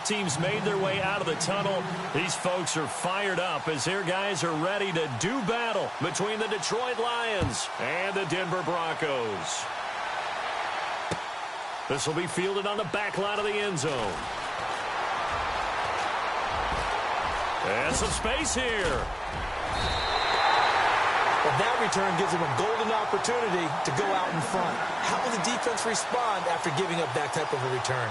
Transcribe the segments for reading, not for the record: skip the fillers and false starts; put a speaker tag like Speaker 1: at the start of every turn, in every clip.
Speaker 1: team's made their way out of the tunnel. These folks are fired up as their guys are ready to do battle between the Detroit Lions and the Denver Broncos. This will be fielded on the back line of the end zone. And some space here.
Speaker 2: Well, that return gives them a golden opportunity to go out in front. How will the defense respond after giving up that type of a return?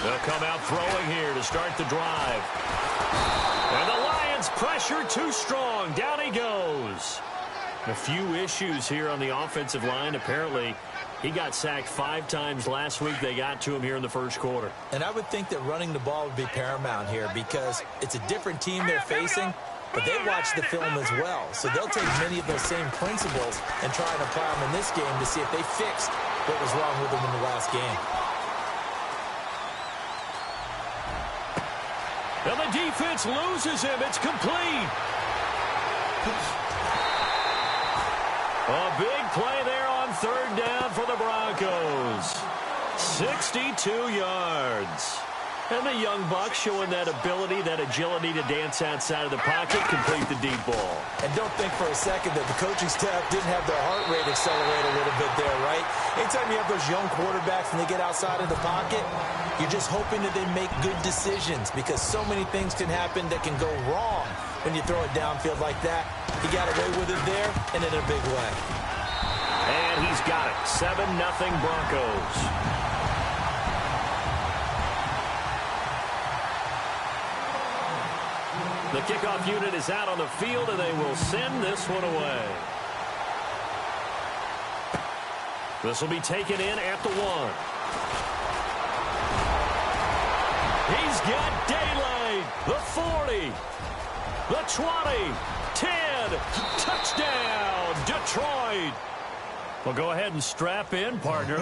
Speaker 1: They'll come out throwing here to start the drive. And the Lions pressure too strong. Down he goes. A few issues here on the offensive line. Apparently, he got sacked 5 times last week. They got to him here in the first quarter.
Speaker 2: And I would think that running the ball would be paramount here because it's a different team they're facing, but they watch the film as well. So they'll take many of those same principles and try and apply them in this game to see if they fixed what was wrong with them in the last game.
Speaker 1: And the defense loses him. It's complete. A big play there on third down for the Broncos. 62 yards. And the young buck showing that ability, that agility to dance outside of the pocket, complete the deep ball.
Speaker 2: And don't think for a second that the coaching staff didn't have their heart rate accelerate a little bit there, right? Anytime you have those young quarterbacks and they get outside of the pocket, you're just hoping that they make good decisions because so many things can happen that can go wrong when you throw it downfield like that. He got away with it there and in a big way.
Speaker 1: And he's got it. 7-0 Broncos. The kickoff unit is out on the field, and they will send this one away. This will be taken in at the 1. He's got daylight. The 40. The 20. 10. Touchdown, Detroit. Well, go ahead and strap in, partner.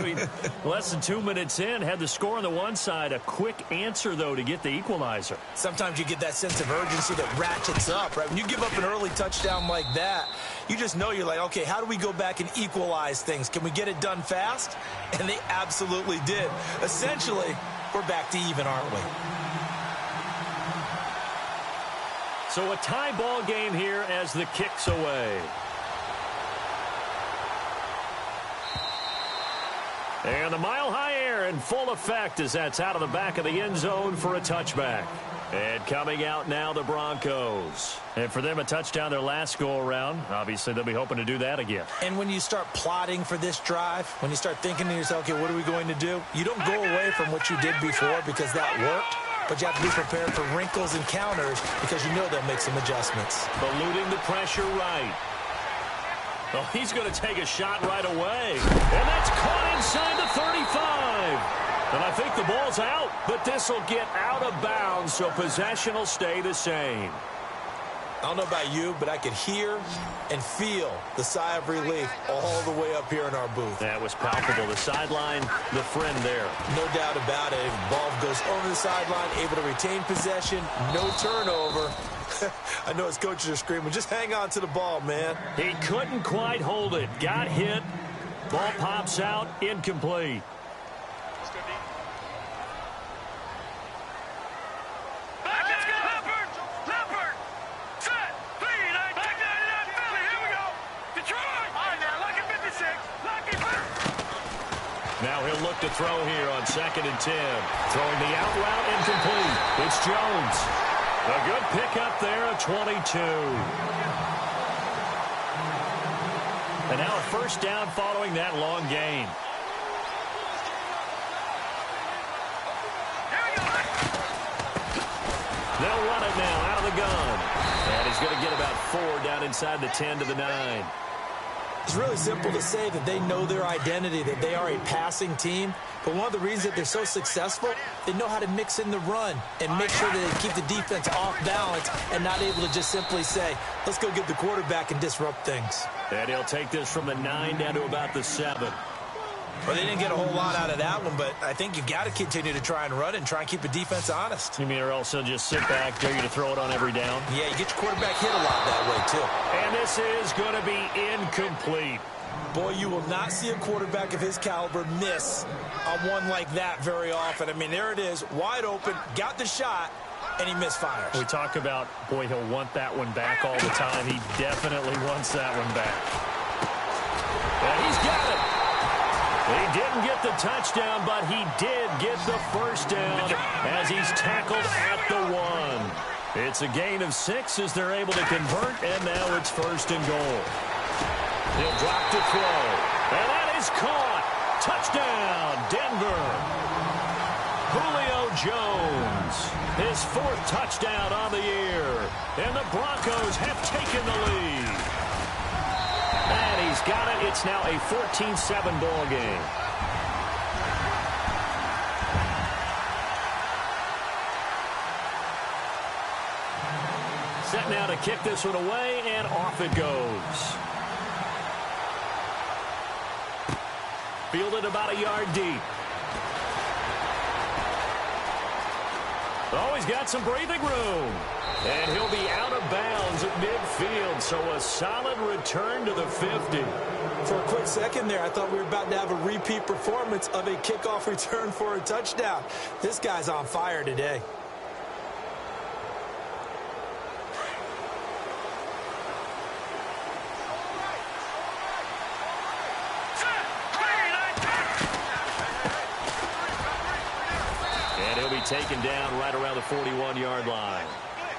Speaker 1: Less than 2 minutes in, had the score on the one side. A quick answer, though, to get the equalizer.
Speaker 2: Sometimes you get that sense of urgency that ratchets up, right? When you give up an early touchdown like that, you just know you're like, okay, how do we go back and equalize things? Can we get it done fast? And they absolutely did. Essentially, we're back to even, aren't we?
Speaker 1: So a tie ball game here as the kick's away. And the mile-high air in full effect as that's out of the back of the end zone for a touchback. And coming out now, the Broncos. And for them, a touchdown their last go-around. Obviously, they'll be hoping to do that again.
Speaker 2: And when you start plotting for this drive, when you start thinking to yourself, okay, what are we going to do? You don't go away from what you did before because that worked. But you have to be prepared for wrinkles and counters because you know they'll make some adjustments.
Speaker 1: Eluding the pressure right. Well, he's going to take a shot right away. And that's caught inside the 35. And I think the ball's out, but this will get out of bounds, so possession will stay the same.
Speaker 2: I don't know about you, but I could hear and feel the sigh of relief all the way up here in our booth.
Speaker 1: That was palpable. The sideline, the friend there.
Speaker 2: No doubt about it. The ball goes over the sideline, able to retain possession, no turnover. I know his coaches are screaming, just hang on to the ball, man.
Speaker 1: He couldn't quite hold it. Got hit. Ball pops out. Incomplete. Now he'll look to throw here on 2nd and 10. Throwing the out route incomplete. It's Jones. A good pickup there at 22. And now a first down following that long gain. They'll run it now out of the gun. And he's going to get about 4 down inside the 10 to the 9.
Speaker 2: It's really simple to say that they know their identity, that they are a passing team. But one of the reasons that they're so successful, they know how to mix in the run and make sure that they keep the defense off balance and not able to just simply say, let's go get the quarterback and disrupt things.
Speaker 1: And he'll take this from the 9 down to about the 7.
Speaker 2: Well, they didn't get a whole lot out of that one, but I think you got to continue to try and run it and try and keep the defense honest.
Speaker 1: You mean or else he'll just sit back, dare you to throw it on every down?
Speaker 2: Yeah, you get your quarterback hit a lot that way, too.
Speaker 1: And this is going to be incomplete.
Speaker 2: Boy, you will not see a quarterback of his caliber miss on one like that very often. I mean, there it is, wide open, got the shot, and he misfires.
Speaker 1: We talk about, boy, he'll want that one back all the time. He definitely wants that one back. And he's got it. He didn't get the touchdown, but he did get the first down as he's tackled at the 1. It's a gain of 6 as they're able to convert, and now it's 1st and goal. He'll drop to throw, and that is caught. Touchdown, Denver. Julio Jones, his 4th touchdown on the year, and the Broncos have taken the lead. And he's got it. It's now a 14-7 ball game. Set now to kick this one away, and off it goes. Fielded about a yard deep. Oh, he's got some breathing room. And he'll be out of bounds at midfield, so a solid return to the 50.
Speaker 2: For a quick second there, I thought we were about to have a repeat performance of a kickoff return for a touchdown. This guy's on fire today.
Speaker 1: Taken down right around the 41-yard line.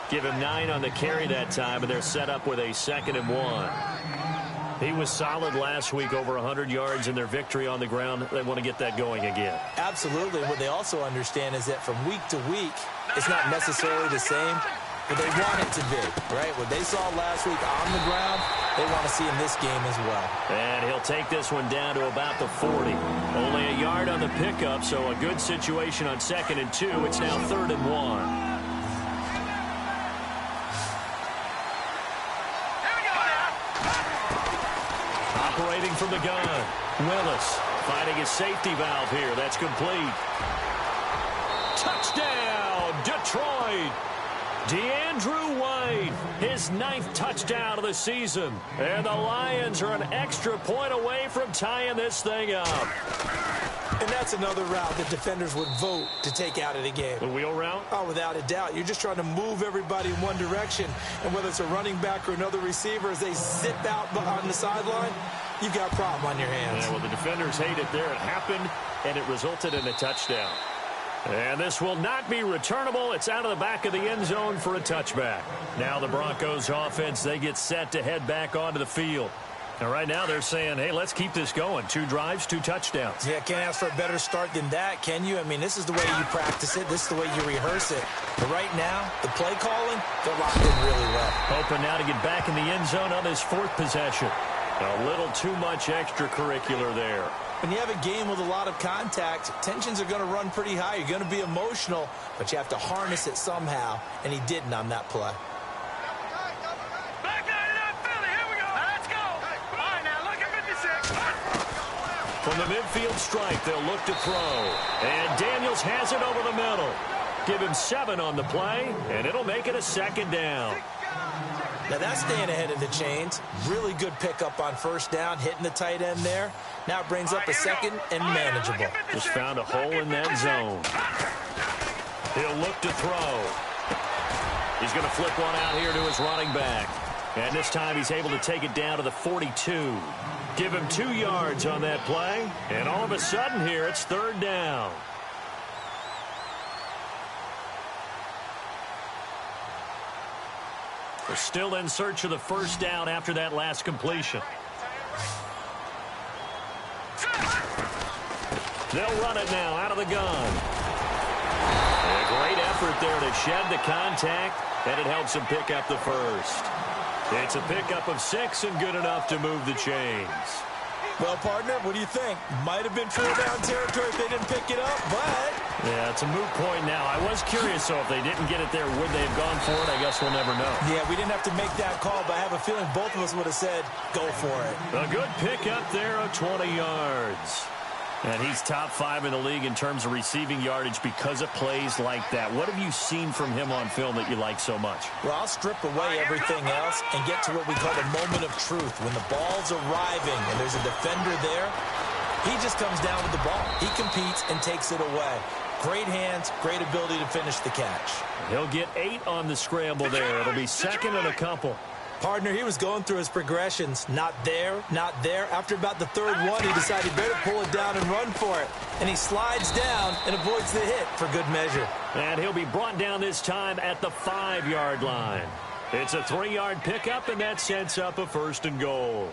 Speaker 1: Give him 9 on the carry that time, and they're set up with a 2nd and 1. He was solid last week, over 100 yards in their victory on the ground. They want to get that going again.
Speaker 2: Absolutely. What they also understand is that from week to week, it's not necessarily the same, but they want it to be, right? What they saw last week on the ground, they want to see in this game as well.
Speaker 1: And he'll take this one down to about the 40. Only a yard on the pickup, so a good situation on 2nd and 2. It's now 3rd and 1. Operating from the gun, Willis finding his safety valve here. That's complete. Touchdown, Detroit. DeAndrew White, his 9th touchdown of the season. And the Lions are an extra point away from tying this thing up.
Speaker 2: And that's another route that defenders would vote to take out of the game.
Speaker 1: The wheel route?
Speaker 2: Oh, without a doubt. You're just trying to move everybody in one direction. And whether it's a running back or another receiver, as they zip out on the sideline, you've got a problem on your hands.
Speaker 1: Yeah, well, the defenders hate it there. It happened, and it resulted in a touchdown. And this will not be returnable. It's out of the back of the end zone for a touchback. Now the Broncos offense, they get set to head back onto the field. And right now they're saying, hey, let's keep this going. 2 drives, 2 touchdowns.
Speaker 2: Yeah, can't ask for a better start than that, can you? I mean, this is the way you practice it. This is the way you rehearse it. But right now, the play calling, they're locked in really well.
Speaker 1: Hoping now to get back in the end zone on his 4th possession. A little too much extracurricular there.
Speaker 2: When you have a game with a lot of contact, tensions are going to run pretty high. You're going to be emotional, but you have to harness it somehow, and he didn't on that play.
Speaker 1: From the midfield stripe, they'll look to throw. And Daniels has it over the middle. Give him 7 on the play, and it'll make it a 2nd down.
Speaker 2: Now that's staying ahead of the chains. Really good pickup on 1st down, hitting the tight end there. Now it brings up a 2nd and manageable.
Speaker 1: Just found a hole in that zone. He'll look to throw. He's going to flip one out here to his running back. And this time he's able to take it down to the 42. Give him 2 yards on that play. And all of a sudden here, it's 3rd down. They're still in search of the 1st down after that last completion. They'll run it now out of the gun. And a great effort there to shed the contact, and it helps him pick up the 1st. It's a pickup of 6 and good enough to move the chains.
Speaker 2: Well, partner, what do you think? Might have been 4-down territory if they didn't pick it up, but...
Speaker 1: Yeah, it's a moot point now. I was curious, so if they didn't get it there, would they have gone for it? I guess we'll never know.
Speaker 2: Yeah, we didn't have to make that call, but I have a feeling both of us would have said, go for it.
Speaker 1: A good pickup there of 20 yards. And he's top 5 in the league in terms of receiving yardage because of plays like that. What have you seen from him on film that you like so much?
Speaker 2: Well, I'll strip away everything else and get to what we call the moment of truth. When the ball's arriving and there's a defender there, he just comes down with the ball. He competes and takes it away. Great hands, great ability to finish the catch.
Speaker 1: He'll get 8 on the scramble there. It'll be second and a couple.
Speaker 2: Partner, he was going through his progressions. Not there, not there. After about the third one, he decided he better pull it down and run for it. And he slides down and avoids the hit for good measure.
Speaker 1: And he'll be brought down this time at the 5-yard line. It's a 3-yard pickup, and that sets up a first and goal.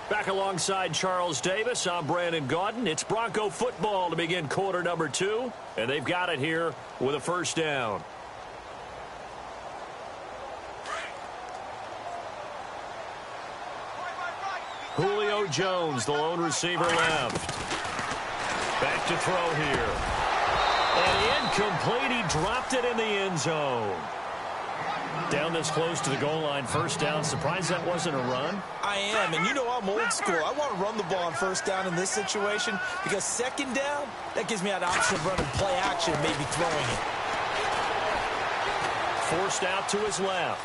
Speaker 1: Back alongside Charles Davis, I'm Brandon Gaudin. It's Bronco football to begin quarter number 2, and they've got it here with a first down. Julio Jones, the lone receiver left. Back to throw here. And incomplete. He dropped it in the end zone. Down this close to the goal line, first down. Surprised that wasn't a run?
Speaker 2: I am, and you know I'm old school. I want to run the ball on first down in this situation because second down, that gives me an option of running play action, maybe throwing it.
Speaker 1: Forced out to his left.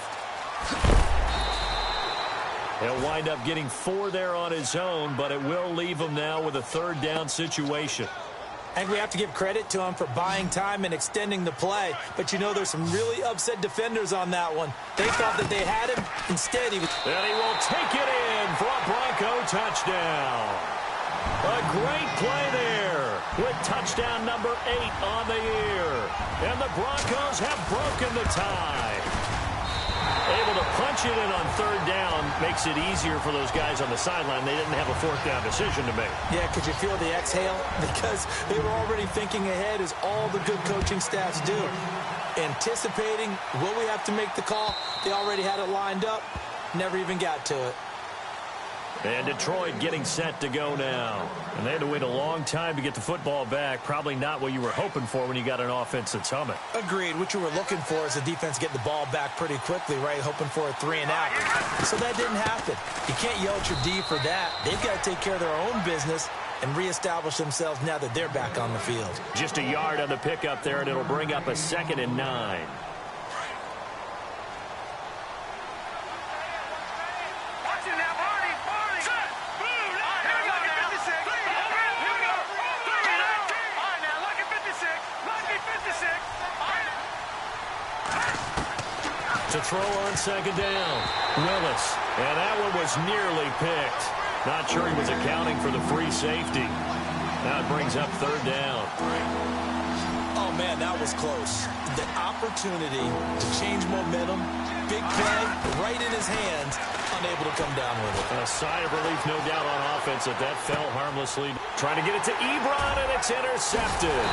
Speaker 1: He'll wind up getting 4 there on his own, but it will leave him now with a third down situation.
Speaker 2: I think we have to give credit to him for buying time and extending the play. But, you know, there's some really upset defenders on that one. They thought that they had him. Instead, he was...
Speaker 1: And he will take it in for a Bronco touchdown. A great play there with touchdown number 8 on the year. And the Broncos have broken the tie. Able to punch it in on third down makes it easier for those guys on the sideline. They didn't have a fourth down decision to make.
Speaker 2: Yeah, could you feel the exhale? Because they were already thinking ahead, as all the good coaching staffs do. Anticipating, will we have to make the call? They already had it lined up. Never even got to it.
Speaker 1: And Detroit getting set to go now. And they had to wait a long time to get the football back. Probably not what you were hoping for when you got an offense that's humming.
Speaker 2: Agreed. What you were looking for is the defense getting the ball back pretty quickly, right? Hoping for a 3 and out. So that didn't happen. You can't yell at your D for that. They've got to take care of their own business and reestablish themselves now that they're back on the field.
Speaker 1: Just a yard on the pickup there, and it'll bring up a 2nd and 9. To throw on 2nd down, Willis. And that one was nearly picked. Not sure he was accounting for the free safety. Now it brings up 3rd down.
Speaker 2: Oh, man, that was close. The opportunity to change momentum, big play, right in his hands, unable to come down with it.
Speaker 1: A sigh of relief, no doubt, on offense that fell harmlessly. Trying to get it to Ebron, and it's intercepted.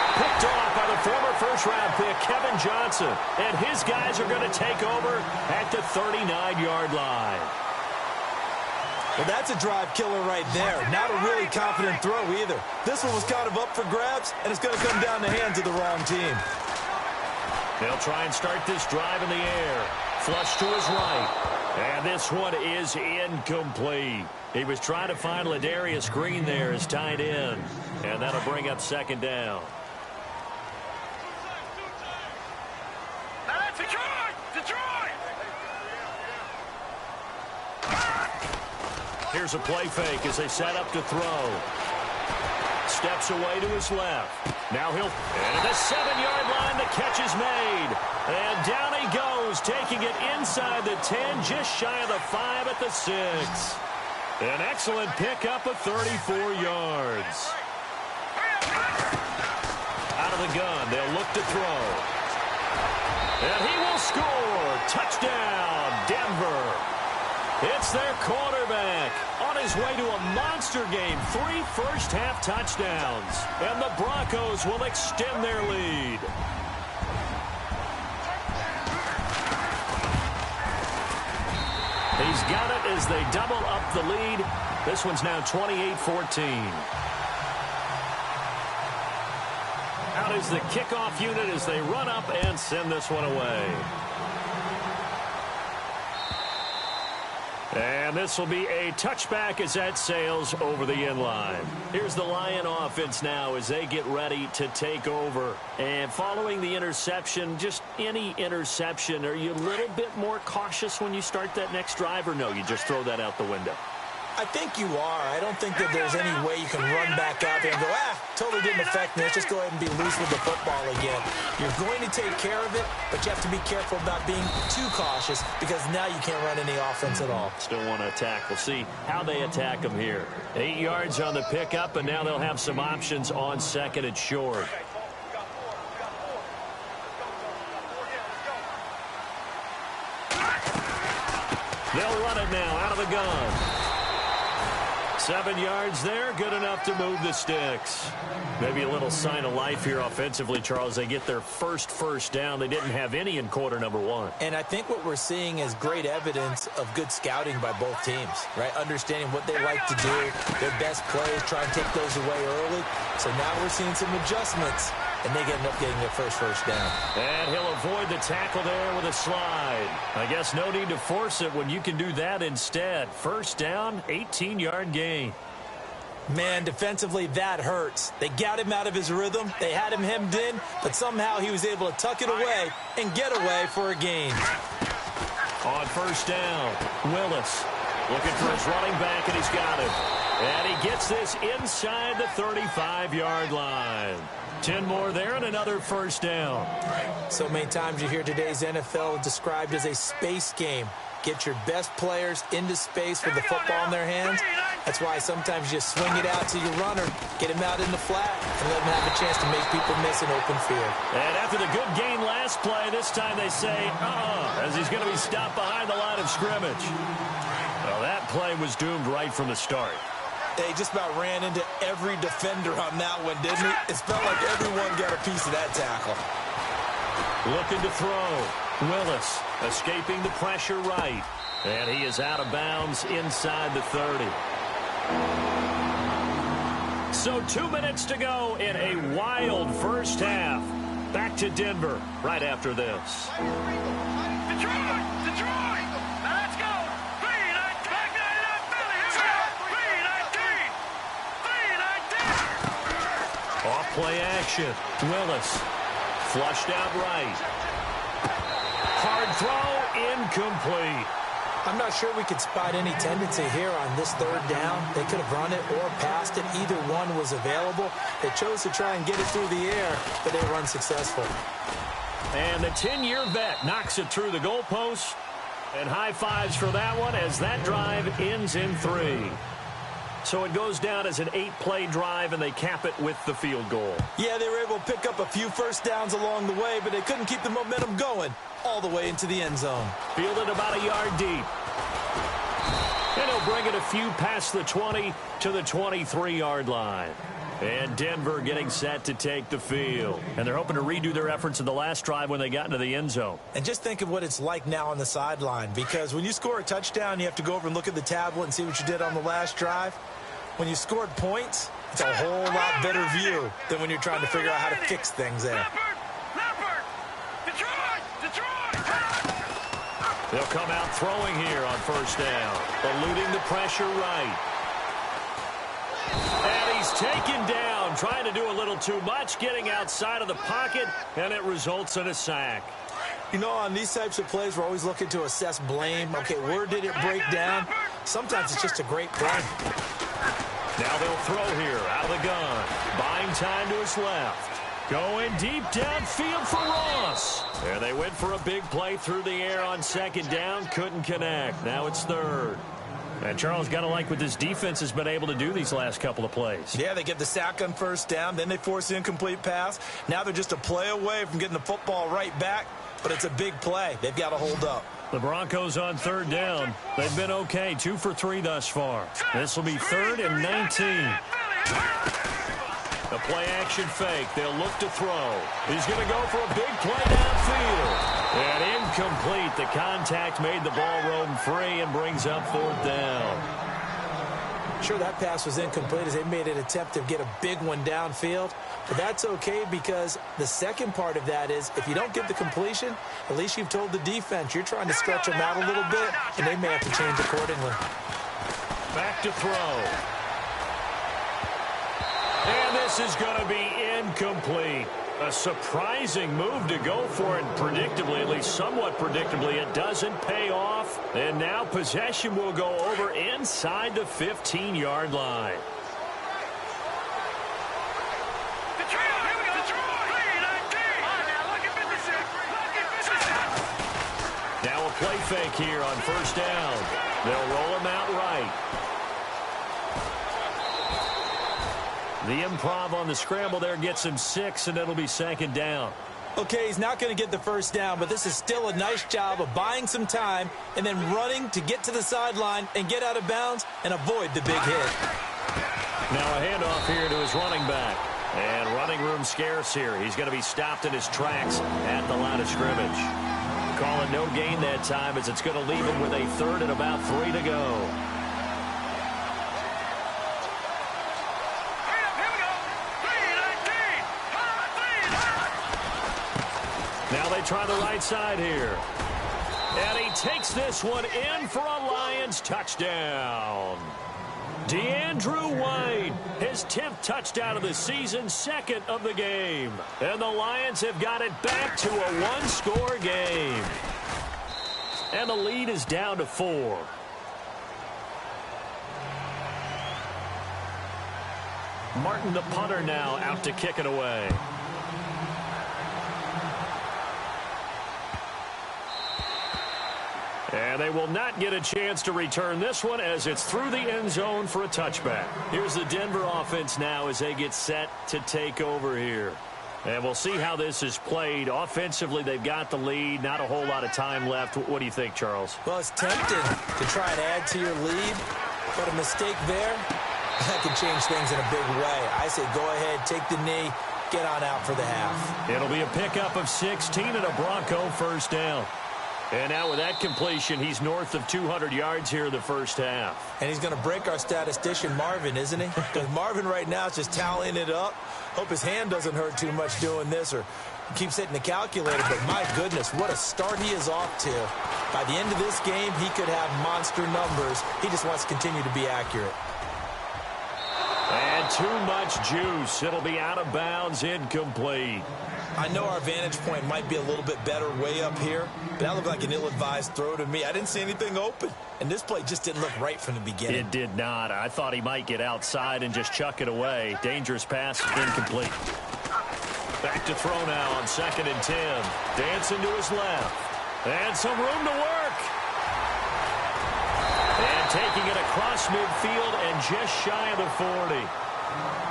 Speaker 1: Picked off by the former first-round pick, Kevin Johnson. And his guys are going to take over at the 39-yard line.
Speaker 2: Well, that's a drive killer right there. Not a really confident throw either. This one was kind of up for grabs, and it's going to come down the hands of the wrong team.
Speaker 1: They'll try and start this drive in the air. Flush to his right. And this one is incomplete. He was trying to find Ladarius Green there as tight end. And that'll bring up 2nd down. Here's a play fake as they set up to throw. Steps away to his left. Now he'll... And at the 7-yard line, the catch is made. And down he goes, taking it inside the 10, just shy of the 5 at the 6. An excellent pickup of 34 yards. Out of the gun, they'll look to throw. And he will score. Touchdown, Denver. It's their quarterback on his way to a monster game. 3 first-half touchdowns. And the Broncos will extend their lead. He's got it as they double up the lead. This one's now 28-14. out is the kickoff unit as they run up and send this one away. And this will be a touchback as that sails over the end line. Here's the Lion offense now as they get ready to take over. And following the interception, just any interception, are you a little bit more cautious when you start that next drive, or no, you just throw that out the window?
Speaker 2: I think you are. I don't think that there's any way you can run back out there and go, totally didn't affect me. Let's just go ahead and be loose with the football again. You're going to take care of it, but you have to be careful about being too cautious because now you can't run any offense at all.
Speaker 1: Still want to attack. We'll see how they attack them here. 8 yards on the pickup, and now they'll have some options on second and short. They'll run it now out of the gun. 7 yards there, good enough to move the sticks. Maybe a little sign of life here offensively, Charles. They get their first down. They didn't have any in quarter number one.
Speaker 2: And I think what we're seeing is great evidence of good scouting by both teams, right? Understanding what they like to do, their best plays, try and take those away early. So now we're seeing some adjustments, and they end up getting their first down.
Speaker 1: And he'll avoid the tackle there with a slide. I guess no need to force it when you can do that instead. First down, 18-yard gain.
Speaker 2: Man, defensively, that hurts. They got him out of his rhythm. They had him hemmed in, but somehow he was able to tuck it away and get away for a gain.
Speaker 1: On first down, Willis looking for his running back, and he's got him. And he gets this inside the 35-yard line. 10 more there and another first down.
Speaker 2: So many times you hear today's NFL described as a space game. Get your best players into space with the football in their hands. That's why sometimes you just swing it out to your runner, get him out in the flat, and let him have a chance to make people miss an open field.
Speaker 1: And after the good gain last play, this time they say, as he's going to be stopped behind the line of scrimmage. Well, that play was doomed right from the start.
Speaker 2: They just about ran into every defender on that one, didn't he? It felt like everyone got a piece of that tackle.
Speaker 1: Looking to throw. Willis escaping the pressure right. And he is out of bounds inside the 30. So 2 minutes to go in a wild first half. Back to Denver right after this.
Speaker 3: Detroit! Let's go! 3-19!
Speaker 1: Off play action. Willis flushed out right. Hard throw, incomplete.
Speaker 2: I'm not sure we could spot any tendency here on this third down. They could have run it or passed it. Either one was available. They chose to try and get it through the air, but they were unsuccessful.
Speaker 1: And the 10-year vet knocks it through the goalpost. And high fives for that one as that drive ends in 3. So it goes down as an 8-play drive, and they cap it with the field goal.
Speaker 2: Yeah, they were able to pick up a few first downs along the way, but they couldn't keep the momentum going all the way into the end zone.
Speaker 1: Fielded about a yard deep. And he'll bring it a few past the 20 to the 23-yard line. And Denver getting set to take the field. And they're hoping to redo their efforts in the last drive when they got into the end zone.
Speaker 2: And just think of what it's like now on the sideline, because when you score a touchdown, you have to go over and look at the tablet and see what you did on the last drive. When you scored points, it's a whole lot better view than when you're trying to figure out how to fix things there.
Speaker 3: Leopard! Detroit!
Speaker 1: They'll come out throwing here on first down. Eluding the pressure right. And he's taken down, trying to do a little too much, getting outside of the pocket, and it results in a sack.
Speaker 2: You know, on these types of plays, we're always looking to assess blame. Okay, where did it break down? Sometimes it's just a great play.
Speaker 1: Now they'll throw here out of the gun. Buying time to his left. Going deep downfield for Ross. And they went for a big play through the air on second down. Couldn't connect. Now it's third. And Charles, got to like what this defense has been able to do these last couple of plays.
Speaker 2: Yeah, they get the sack on first down. Then they force the incomplete pass. Now they're just a play away from getting the football right back. But it's a big play. They've got to hold up.
Speaker 1: The Broncos on third down. They've been okay, 2 for 3 thus far. This will be 3rd and 19. The play action fake. They'll look to throw. He's going to go for a big play downfield. And incomplete. The contact made the ball roam free and brings up 4th down.
Speaker 2: sure that pass was incomplete as they made an attempt to get a big one downfield. But that's okay because the second part of that is if you don't get the completion, at least you've told the defense you're trying to stretch them out a little bit, and they may have to change accordingly.
Speaker 1: Back to throw. And this is going to be incomplete. A surprising move to go for it, predictably, at least somewhat predictably, it doesn't pay off. And now possession will go over inside the 15-yard line. Now a play fake here on first down. They'll roll him out right. The improv on the scramble there gets him 6, and it'll be second down.
Speaker 2: Okay, he's not going to get the first down, but this is still a nice job of buying some time and then running to get to the sideline and get out of bounds and avoid the big hit.
Speaker 1: Now a handoff here to his running back. And running room scarce here. He's going to be stopped in his tracks at the line of scrimmage. Call it no gain that time as it's going to leave him with a third and about 3 to go. Now they try the right side here. And he takes this one in for a Lions touchdown. DeAndrew White, his 10th touchdown of the season, 2nd of the game. And the Lions have got it back to a one-score game. And the lead is down to 4. Martin, the punter, now out to kick it away. And they will not get a chance to return this one as it's through the end zone for a touchback. Here's the Denver offense now as they get set to take over here. And we'll see how this is played. Offensively, they've got the lead. Not a whole lot of time left. What do you think, Charles?
Speaker 2: Well, it's tempting to try and add to your lead, but a mistake there, that can change things in a big way. I say go ahead, take the knee, get on out for the half.
Speaker 1: It'll be a pickup of 16 and a Bronco first down. And now with that completion, he's north of 200 yards here in the first half.
Speaker 2: And he's going to break our statistician, Marvin, isn't he? Because Marvin right now is just tallying it up. Hope his hand doesn't hurt too much doing this or keeps hitting the calculator. But my goodness, what a start he is off to. By the end of this game, he could have monster numbers. He just wants to continue to be accurate.
Speaker 1: And too much juice. It'll be out of bounds, incomplete.
Speaker 2: I know our vantage point might be a little bit better way up here, but that looked like an ill-advised throw to me. I didn't see anything open, and this play just didn't look right from the beginning.
Speaker 1: It did not. I thought he might get outside and just chuck it away. Dangerous pass, incomplete. Back to throw now on 2nd and 10. Dancing to his left. And some room to work. And taking it across midfield and just shy of the 40.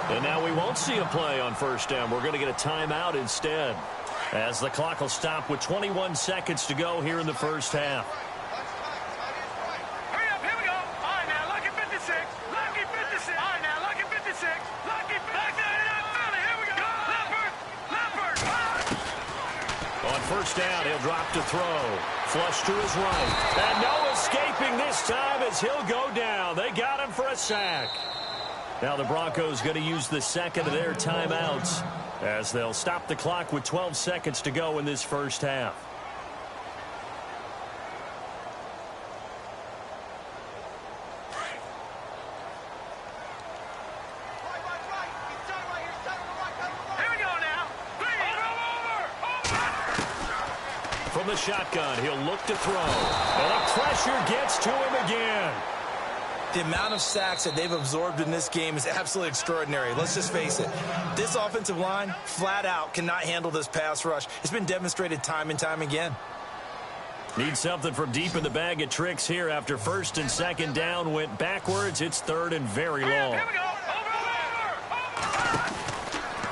Speaker 1: And now we won't see a play on first down. We're going to get a timeout instead as the clock will stop with 21 seconds to go here in the first half.
Speaker 3: Hurry up, here we go. All right, now, lucky 56. Lucky 56. All right, now, lucky 56. Lucky back there in Philly. Here we go. Leopard.
Speaker 1: On first down, he'll drop to throw. Flush to his right. And no escaping this time as he'll go down. They got him for a sack. Now the Broncos going to use the second of their timeouts as they'll stop the clock with 12 seconds to go in this first half.
Speaker 3: Here we go now.
Speaker 1: From the shotgun, he'll look to throw. And the pressure gets to him again.
Speaker 2: The amount of sacks that they've absorbed in this game is absolutely extraordinary. Let's just face it. This offensive line, flat out, cannot handle this pass rush. It's been demonstrated time and time again.
Speaker 1: Need something from deep in the bag of tricks here after 1st and 2nd down went backwards. It's 3rd and very long.
Speaker 3: Here we go. Over.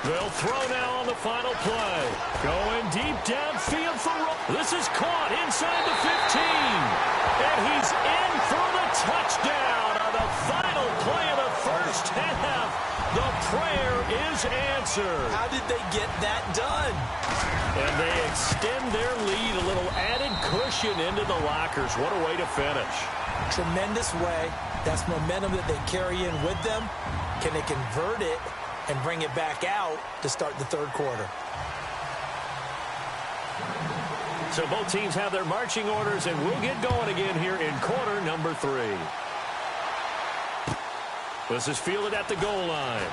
Speaker 1: They'll throw now on the final play. Going deep downfield for this is caught inside the 15. And he's in for the touchdown on the final play of the first half. The prayer is answered.
Speaker 2: How did they get that done?
Speaker 1: And they extend their lead, a little added cushion into the lockers. What a way to finish.
Speaker 2: tremendous way. That's momentum that they carry in with them. Can they convert it and bring it back out to start the third quarter?
Speaker 1: So both teams have their marching orders, and we'll get going again here in quarter number 3. This is fielded at the goal line.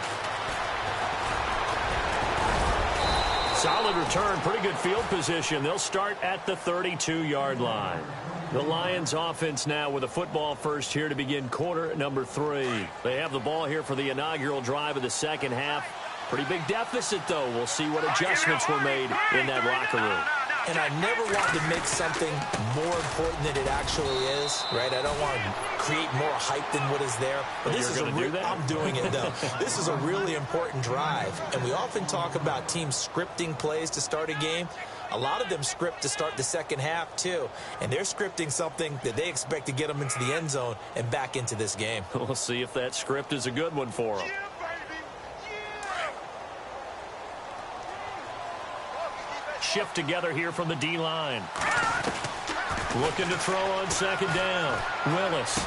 Speaker 1: Solid return, pretty good field position. They'll start at the 32-yard line. The Lions offense now with a football first here to begin quarter number 3. They have the ball here for the inaugural drive of the second half. Pretty big deficit, though. We'll see what adjustments were made in that locker room.
Speaker 2: And I never wanted to make something more important than it actually is, right? I don't want to create more hype than what is there. But this is I'm doing it, though. This is a really important drive. And we often talk about teams scripting plays to start a game. A lot of them script to start the second half, too. And they're scripting something that they expect to get them into the end zone and back into this game.
Speaker 1: We'll see if that script is a good one for them. Shift together here from the D-line. Looking to throw on second down. Willis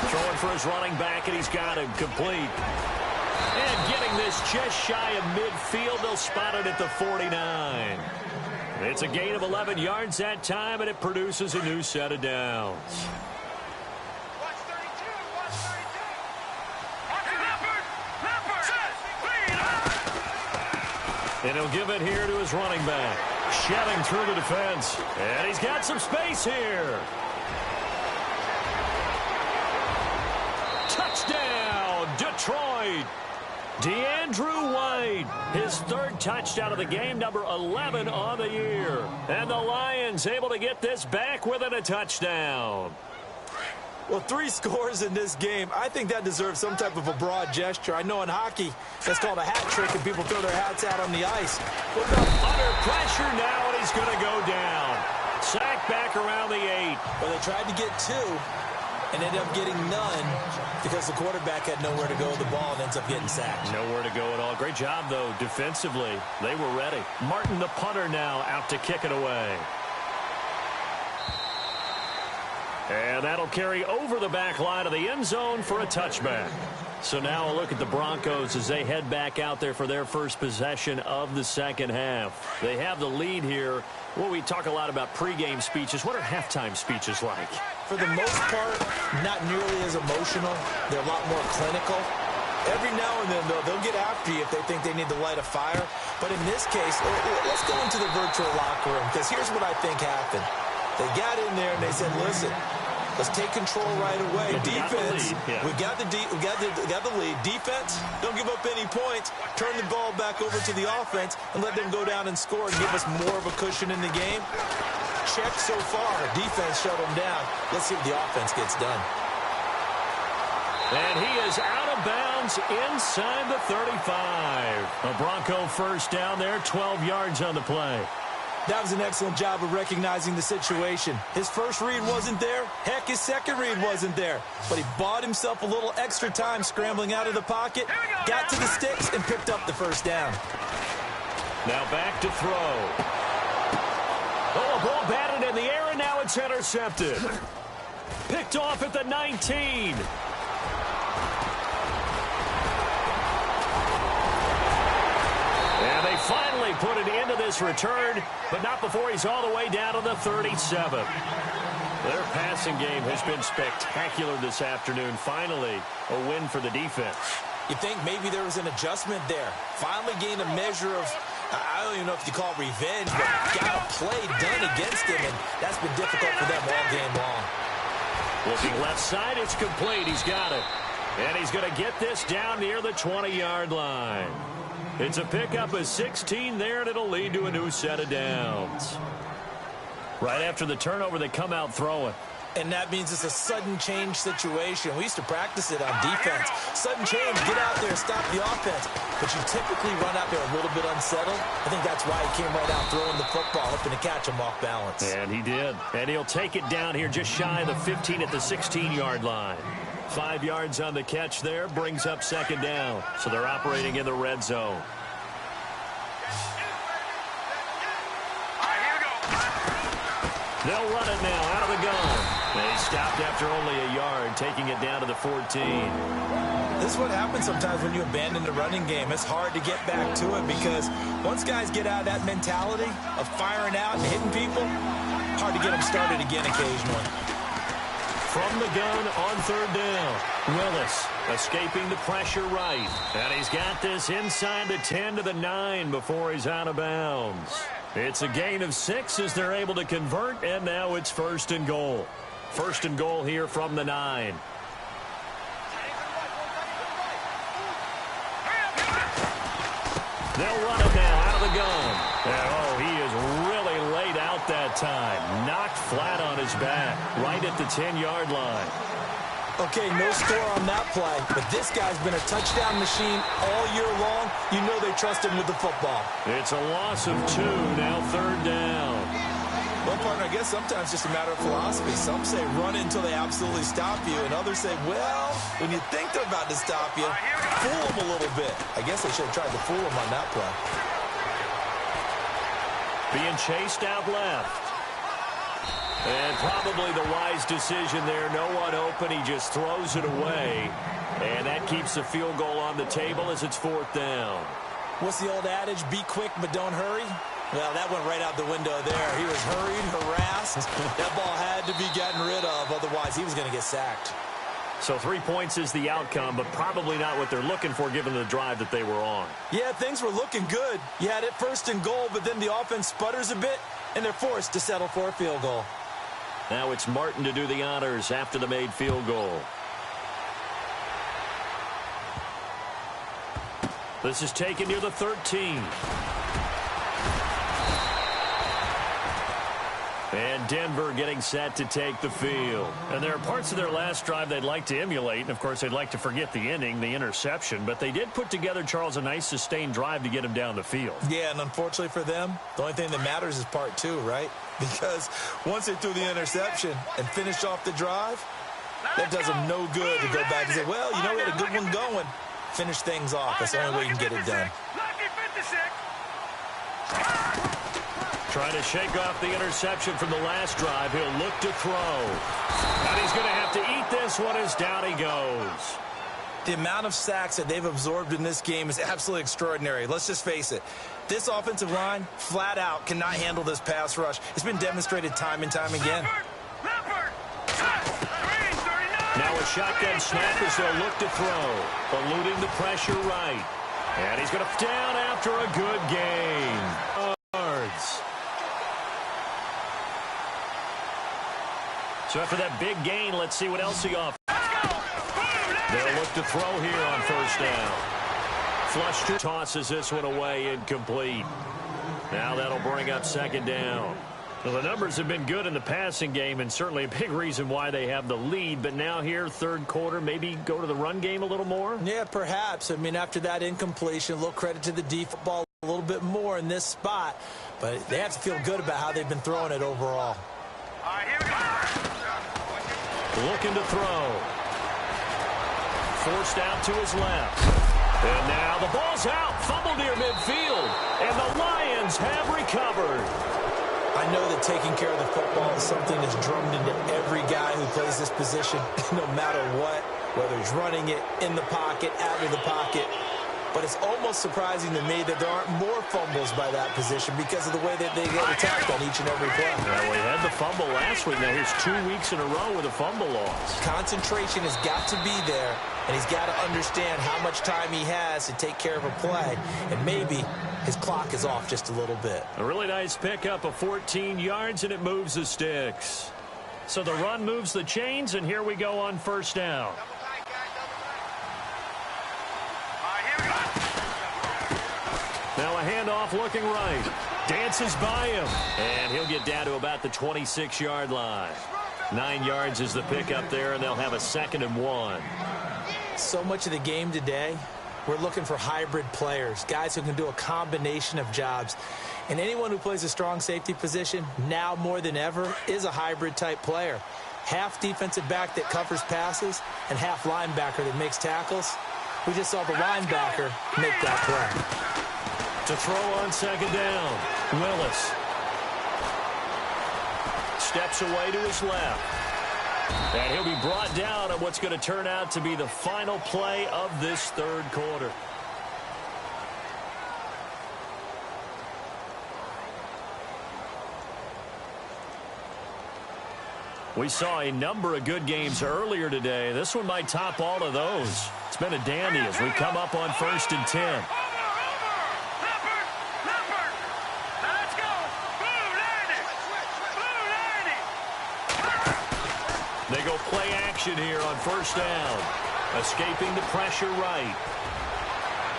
Speaker 1: throwing for his running back, and he's got him complete. And getting this just shy of midfield. They'll spot it at the 49. It's a gain of 11 yards that time, and it produces a new set of downs. And he'll give it here to his running back. Shedding through the defense. And he's got some space here. Touchdown, Detroit. DeAndrew White, his third touchdown of the game, number 11 on the year. And the Lions able to get this back within a touchdown.
Speaker 2: Well, 3 scores in this game. I think that deserves some type of a broad gesture. I know in hockey, that's called a hat trick, and people throw their hats out on the ice.
Speaker 1: Under pressure now, and he's going to go down. Sacked back around the 8.
Speaker 2: Well, they tried to get 2 and ended up getting none because the quarterback had nowhere to go with the ball and ends up getting sacked.
Speaker 1: Nowhere to go at all. Great job, though, defensively. They were ready. Martin, the punter, now out to kick it away. And that'll carry over the back line of the end zone for a touchback. So now a look at the Broncos as they head back out there for their first possession of the second half. They have the lead here. Well, we talk a lot about pregame speeches. What are halftime speeches like?
Speaker 2: For the most part, not nearly as emotional. They're a lot more clinical. Every now and then, though, they'll get after you if they think they need to light a fire. But in this case, let's go into the virtual locker room, because here's what I think happened. They got in there and they said, listen, let's take control right away. Defense, we got the lead. Defense, don't give up any points. Turn the ball back over to the offense and let them go down and score and give us more of a cushion in the game. Check so far. Defense shut them down. Let's see what the offense gets done.
Speaker 1: And he is out of bounds inside the 35. A Bronco first down there, 12 yards on the play.
Speaker 2: That was an excellent job of recognizing the situation. His first read wasn't there. Heck, his second read wasn't there. But he bought himself a little extra time scrambling out of the pocket, got to the sticks, and picked up the first down.
Speaker 1: Now back to throw. Oh, a ball batted in the air, and now it's intercepted. Picked off at the 19. And they finally put it into this return, but not before he's all the way down to the 37. Their passing game has been spectacular this afternoon. Finally, a win for the defense.
Speaker 2: You think maybe there was an adjustment there. Finally gained a measure of, I don't even know if you call it revenge, but got a play done against him, and that's been difficult for them all game long.
Speaker 1: Looking left side, it's complete. He's got it. And he's going to get this down near the 20-yard line. It's a pickup of 16 there, and it'll lead to a new set of downs. Right after the turnover, they come out throwing.
Speaker 2: And that means it's a sudden change situation. We used to practice it on defense. Sudden change, get out there, stop the offense. But you typically run out there a little bit unsettled. I think that's why he came right out throwing the football, hoping to catch him off balance.
Speaker 1: And he did. And he'll take it down here just shy of the 15 at the 16-yard line. 5 yards on the catch there, brings up second down. So they're operating in the red zone. They'll run it now out of the gun. They stopped after only a yard, taking it down to the 14.
Speaker 2: This is what happens sometimes when you abandon the running game. It's hard to get back to it because once guys get out of that mentality of firing out and hitting people, hard to get them started again occasionally.
Speaker 1: From the gun on third down, Willis escaping the pressure right. And he's got this inside the 10 to the 9 before he's out of bounds. It's a gain of 6 as they're able to convert, and now it's first and goal. First and goal here from the 9. They'll run him now out of the gun. And, oh, he is really laid out that time. Knocked flat on his back, right at the 10-yard line.
Speaker 2: Okay, no score on that play, but this guy's been a touchdown machine all year long. You know they trust him with the football.
Speaker 1: It's a loss of 2, now third down.
Speaker 2: Well, partner, I guess sometimes it's just a matter of philosophy. Some say run it until they absolutely stop you, and others say, well, when you think they're about to stop you, fool them a little bit. I guess they should have tried to fool them on that play.
Speaker 1: Being chased out left. And probably the wise decision there. No one open. He just throws it away. And that keeps the field goal on the table as it's fourth down.
Speaker 2: What's the old adage? Be quick, but don't hurry. Well, that went right out the window there. He was hurried, harassed. That ball had to be gotten rid of. Otherwise, he was going to get sacked.
Speaker 1: So 3 points is the outcome, but probably not what they're looking for given the drive that they were on.
Speaker 2: Yeah, things were looking good. You had it first and goal, but then the offense sputters a bit, and they're forced to settle for a field goal.
Speaker 1: Now it's Martin to do the honors after the made field goal. This is taken near the 13. And Denver getting set to take the field. And there are parts of their last drive they'd like to emulate. And, of course, they'd like to forget the inning, the interception. But they did put together, Charles, a nice sustained drive to get him down the field.
Speaker 2: Yeah, and unfortunately for them, the only thing that matters is part 2, right? Because once they threw the interception and finished off the drive, that does them no good to go back and say, well, you know, we had a good one going. Finish things off. That's the only way you can get it done.
Speaker 1: Trying to shake off the interception from the last drive. He'll look to throw. And he's going to have to eat this one as down he goes.
Speaker 2: The amount of sacks that they've absorbed in this game is absolutely extraordinary. Let's just face it. This offensive line, flat out, cannot handle this pass rush. It's been demonstrated time and time again.
Speaker 1: Now a shotgun snap as they'll look to throw. Eluding the pressure right. And he's going to down after a good game. Yards. So after that big gain, let's see what else he offers. They'll look to throw here on first down. Flush tosses this one away, incomplete. Now that'll bring up second down. Well, the numbers have been good in the passing game, and certainly a big reason why they have the lead. But now here, third quarter, maybe go to the run game a little more?
Speaker 2: Yeah, perhaps. I mean, after that incompletion, a little credit to the default ball a little bit more in this spot. But they have to feel good about how they've been throwing it overall.
Speaker 3: All right, here we go.
Speaker 1: Looking to throw. Forced out to his left. And now the ball's out. Fumble near midfield. And the Lions have recovered.
Speaker 2: I know that taking care of the football is something that's drummed into every guy who plays this position, no matter what, whether he's running it, in the pocket, out of the pocket. But it's almost surprising to me that there aren't more fumbles by that position because of the way that they get attacked on each and every play.
Speaker 1: Well, we had the fumble last week. Now here's 2 weeks in a row with a fumble loss.
Speaker 2: Concentration has got to be there, and he's got to understand how much time he has to take care of a play, and maybe his clock is off just a little bit.
Speaker 1: A really nice pickup of 14 yards, and it moves the sticks. So the run moves the chains, and here we go on first down. Now a handoff looking right. Dances by him. And he'll get down to about the 26-yard line. 9 yards is the pickup there, and they'll have a 2nd and 1.
Speaker 2: So much of the game today, we're looking for hybrid players, guys who can do a combination of jobs. And anyone who plays a strong safety position, now more than ever, is a hybrid-type player. Half defensive back that covers passes and half linebacker that makes tackles. We just saw the linebacker make that play.
Speaker 1: To throw on second down, Willis. Steps away to his left. And he'll be brought down on what's going to turn out to be the final play of this third quarter. We saw a number of good games earlier today. This one might top all of those. It's been a dandy as we come up on 1st and 10.
Speaker 3: Let's go.
Speaker 1: They go play action here on 1st down. Escaping the pressure right.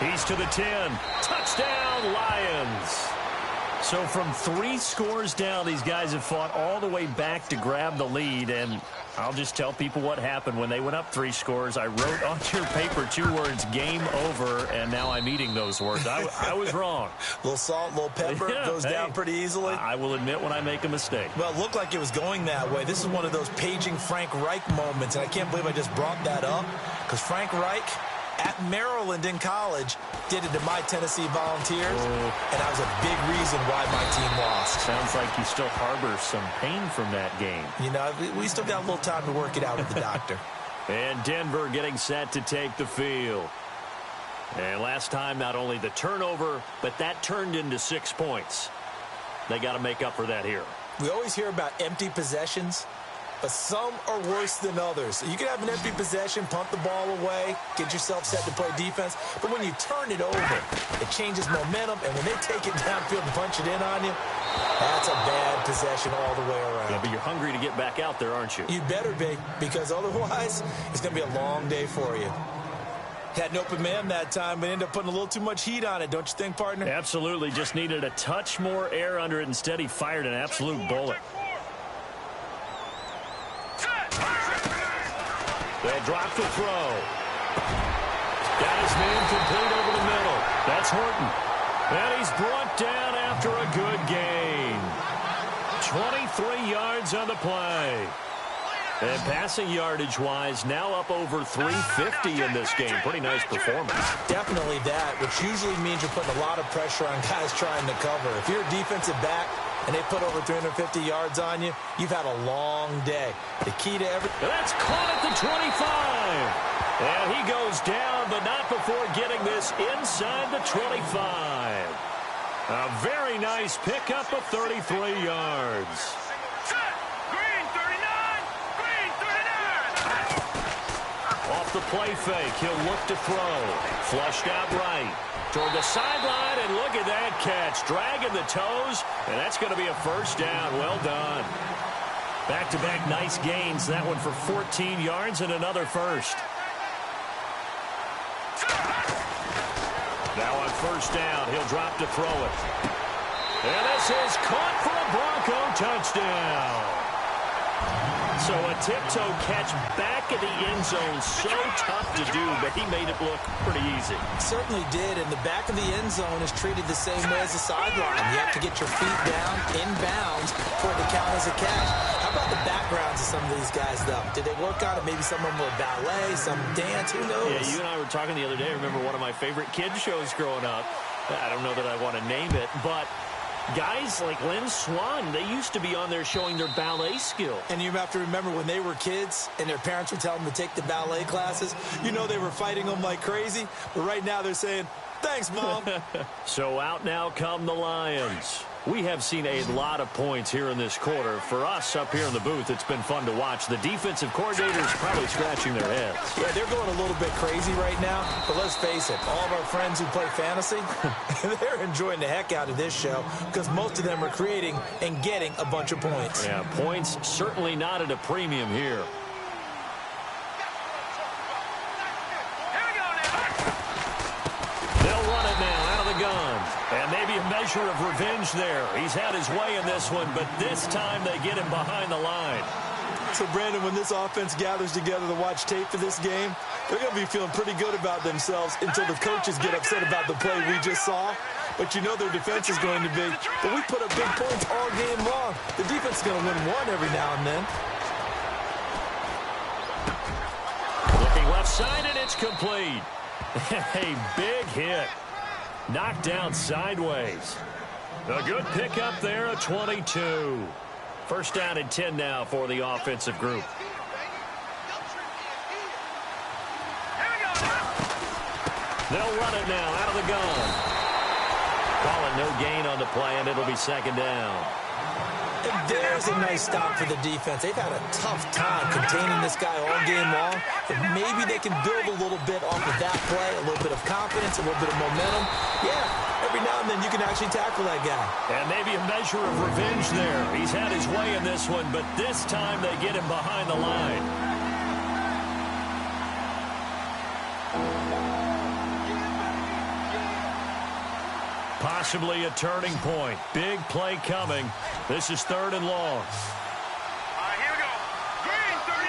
Speaker 1: He's to the 10. Touchdown, Lions. So from 3 scores down, these guys have fought all the way back to grab the lead. And I'll just tell people what happened when they went up 3 scores. I wrote on your paper 2 words, game over, and now I'm eating those words. I was wrong.
Speaker 2: A little salt, a little pepper, goes down pretty easily.
Speaker 1: I will admit when I make a mistake.
Speaker 2: Well, it looked like it was going that way. This is one of those paging Frank Reich moments, and I can't believe I just brought that up because Frank Reich at Maryland in college did it to my Tennessee Volunteers, and that was a big reason why my team lost.
Speaker 1: Sounds like you still harbor some pain from that game.
Speaker 2: You know, we still got a little time to work it out with the doctor.
Speaker 1: And Denver getting set to take the field. And last time, not only the turnover, but that turned into 6 points. They got to make up for that here.
Speaker 2: We always hear about empty possessions, but some are worse than others. You can have an empty possession, punt the ball away, get yourself set to play defense, but when you turn it over, it changes momentum, and when they take it downfield and punch it in on you, that's a bad possession all the way around.
Speaker 1: Yeah, but you're hungry to get back out there, aren't you?
Speaker 2: You better be, because otherwise, it's going to be a long day for you. Had an open man that time, but ended up putting a little too much heat on it, don't you think, partner?
Speaker 1: Absolutely. Just needed a touch more air under it. Instead, he fired an absolute bullet. They'll drop the throw. Got his man complete over the middle. That's Horton. And he's brought down after a good gain. 23 yards on the play. And passing yardage-wise, now up over 350 in this game. Pretty nice performance.
Speaker 2: Definitely that, which usually means you're putting a lot of pressure on guys trying to cover. If you're a defensive back and they put over 350 yards on you, you've had a long day. The key to everything.
Speaker 1: That's caught at the 25. And he goes down, but not before getting this inside the 25. A very nice pickup of 33 yards. Off the play fake, he'll look to throw. Flushed out right. Toward the sideline, and look at that catch. Dragging the toes, and that's going to be a first down. Well done. Back-to-back nice gains. That one for 14 yards and another first. Now on first down, he'll drop to throw it. And this is caught for a Bronco touchdown. So a tiptoe catch back in the end zone, so tough to do, but he made it look pretty easy.
Speaker 2: Certainly did, and the back of the end zone is treated the same way as the sideline. You have to get your feet down, inbounds, for it to count as a catch. How about the backgrounds of some of these guys, though? Did they work on it? Maybe some of them were ballet, some dance, who knows?
Speaker 1: Yeah, you and I were talking the other day. I remember one of my favorite kids shows growing up. I don't know that I want to name it, but guys like Lynn Swan, they used to be on there showing their ballet skill.
Speaker 2: And you have to remember when they were kids and their parents would tell them to take the ballet classes, you know they were fighting them like crazy. But right now they're saying, thanks, Mom.
Speaker 1: So out now come the Lions. We have seen a lot of points here in this quarter. For us up here in the booth, it's been fun to watch. The defensive coordinators probably scratching their heads.
Speaker 2: Yeah, they're going a little bit crazy right now. But let's face it, all of our friends who play fantasy, they're enjoying the heck out of this show because most of them are creating and getting a bunch of points.
Speaker 1: Yeah, points certainly not at a premium here. They'll run it now out of the gun. And maybe a measure of revenge there. He's had his way in this one, but this time they get him behind the line.
Speaker 2: So, Brandon, when this offense gathers together to watch tape for this game, they're going to be feeling pretty good about themselves until the coaches get upset about the play we just saw. But you know their defense is going to be. But we put up big points all game long. The defense is going to win one every now and then.
Speaker 1: Looking left side, and it's complete. A big hit. Knocked down sideways. A good pickup there, a 22. First down and 10 now for the offensive group. They'll run it now out of the gun. Calling no gain on the play, and it'll be second down.
Speaker 2: And there's a nice stop for the defense. They've had a tough time containing this guy all game long. But maybe they can build a little bit off of that play, a little bit of confidence, a little bit of momentum. Yeah, every now and then you can actually tackle that guy.
Speaker 1: And maybe a measure of revenge there. He's had his way in this one, but this time they get him behind the line. Possibly a turning point. Big play coming. This is 3rd and long.
Speaker 3: All right, here we go. Green, 39.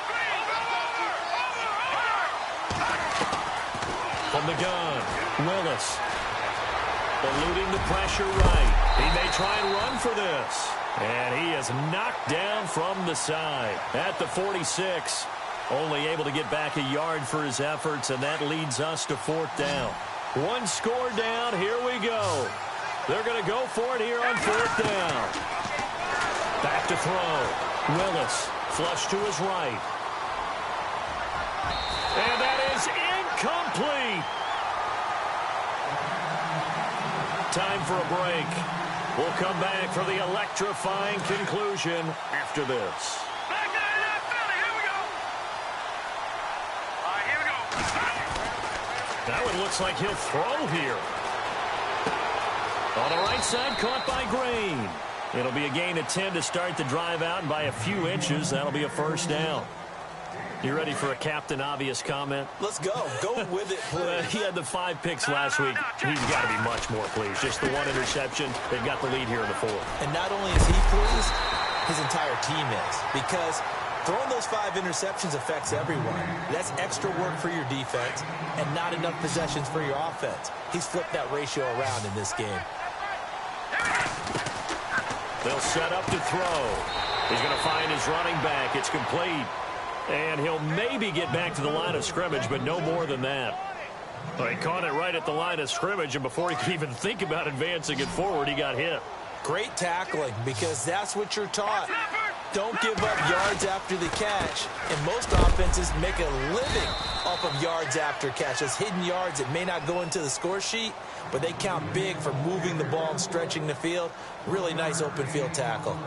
Speaker 3: Green, over.
Speaker 1: From the gun, Willis. Eluding the pressure right. He may try and run for this. And he is knocked down from the side at the 46. Only able to get back a yard for his efforts, and that leads us to 4th down. One score down. Here we go. They're going to go for it here on 4th down. Back to throw. Willis, flush to his right. And that is incomplete. Time for a break. We'll come back for the electrifying conclusion after this.
Speaker 3: Back there in that Philly. Here we go. All right, here we go.
Speaker 1: That one looks like he'll throw here. On the right side, caught by Green. It'll be a gain of 10 to start the drive out, and by a few inches, that'll be a 1st down. You ready for a Captain Obvious comment?
Speaker 2: Let's go. Go with it, please.
Speaker 1: He had the 5 picks last week. He's got to be much more pleased. Just the 1 interception. They've got the lead here in the 4th.
Speaker 2: And not only is he pleased, his entire team is. Because throwing those 5 interceptions affects everyone. That's extra work for your defense and not enough possessions for your offense. He's flipped that ratio around in this game.
Speaker 1: They'll set up to throw. He's going to find his running back. It's complete. And he'll maybe get back to the line of scrimmage, but no more than that. Well, he caught it right at the line of scrimmage, and before he could even think about advancing it forward, he got hit.
Speaker 2: Great tackling, because that's what you're taught. Don't give up yards after the catch. And most offenses make a living off of yards after catch. Those hidden yards that may not go into the score sheet, but they count big for moving the ball and stretching the field. Really nice open field tackle.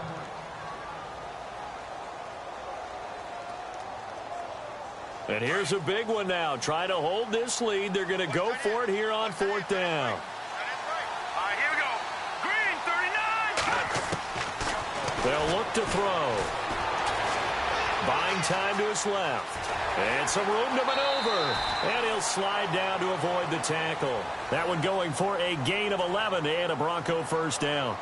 Speaker 1: And here's a big one now. Trying to hold this lead. They're going to go for it here on 4th down.
Speaker 3: All right, here we go. Green, 39.
Speaker 1: They'll look to throw. Buying time to his left. And some room to maneuver. And he'll slide down to avoid the tackle. That one going for a gain of 11 and a Bronco 1st down.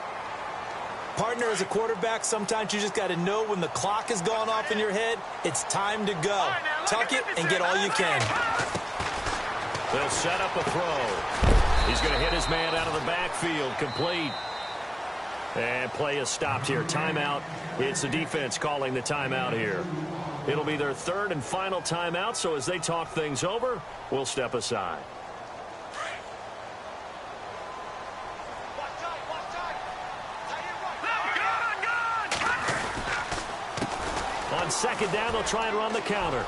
Speaker 2: Partner, as a quarterback, sometimes you just got to know when the clock has gone off in your head, it's time to go. Tuck it and get all you can.
Speaker 1: They'll set up a throw. He's going to hit his man out of the backfield. Complete. And play is stopped here. Timeout. It's the defense calling the timeout here. It'll be their 3rd and final timeout, so as they talk things over, we'll step aside. On 2nd down, they'll try and run the counter.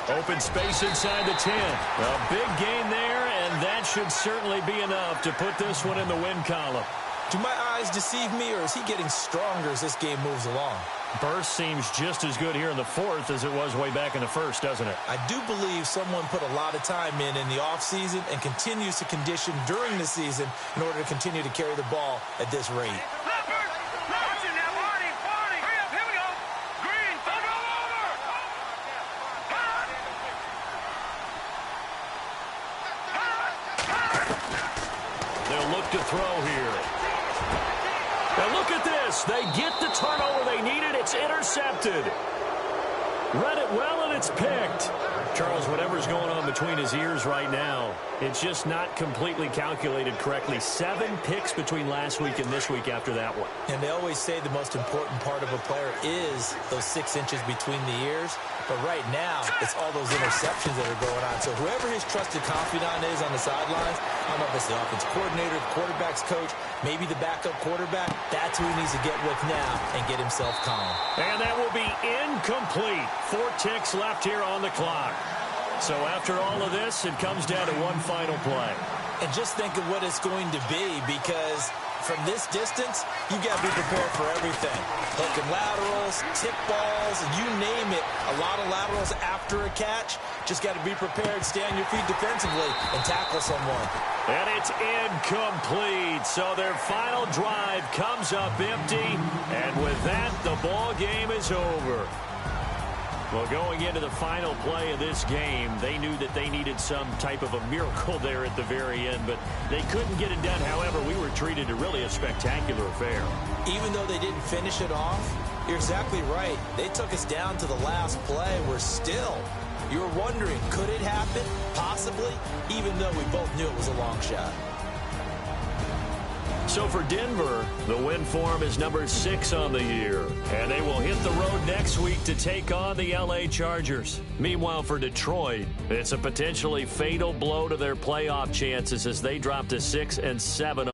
Speaker 1: Open space inside the 10. A big gain there, and that should certainly be enough to put this one in the win column.
Speaker 2: Do my eyes deceive me, or is he getting stronger as this game moves along?
Speaker 1: Burst seems just as good here in the 4th as it was way back in the 1st, doesn't it?
Speaker 2: I do believe someone put a lot of time in the offseason and continues to condition during the season in order to continue to carry the ball at this rate.
Speaker 1: To throw here. Now look at this. They get the turnover they needed. It's intercepted. Read it well, and it's picked. Charles, whatever's going on between his ears right now, it's just not completely calculated correctly. 7 picks between last week and this week after that one.
Speaker 2: And they always say the most important part of a player is those 6 inches between the ears. But right now, it's all those interceptions that are going on. So whoever his trusted confidant is on the sidelines, I don't know if it's the offense coordinator, the quarterback's coach, maybe the backup quarterback, that's who he needs to get with now and get himself calm.
Speaker 1: And that will be incomplete. 4 ticks left here on the clock. So after all of this, it comes down to one final play.
Speaker 2: And just think of what it's going to be, because from this distance, you've got to be prepared for everything. Hook and laterals, tip balls, you name it. A lot of laterals after a catch. Just got to be prepared, stay on your feet defensively, and tackle someone.
Speaker 1: And it's incomplete. So their final drive comes up empty. And with that, the ball game is over. Well, going into the final play of this game, they knew that they needed some type of a miracle there at the very end, but they couldn't get it done. However, we were treated to really a spectacular affair.
Speaker 2: Even though they didn't finish it off, you're exactly right. They took us down to the last play. We're still, you were wondering, could it happen? Possibly, even though we both knew it was a long shot.
Speaker 1: So for Denver, the win form is number 6 on the year. And they will hit the road next week to take on the LA Chargers. Meanwhile, for Detroit, it's a potentially fatal blow to their playoff chances as they drop to 6-7.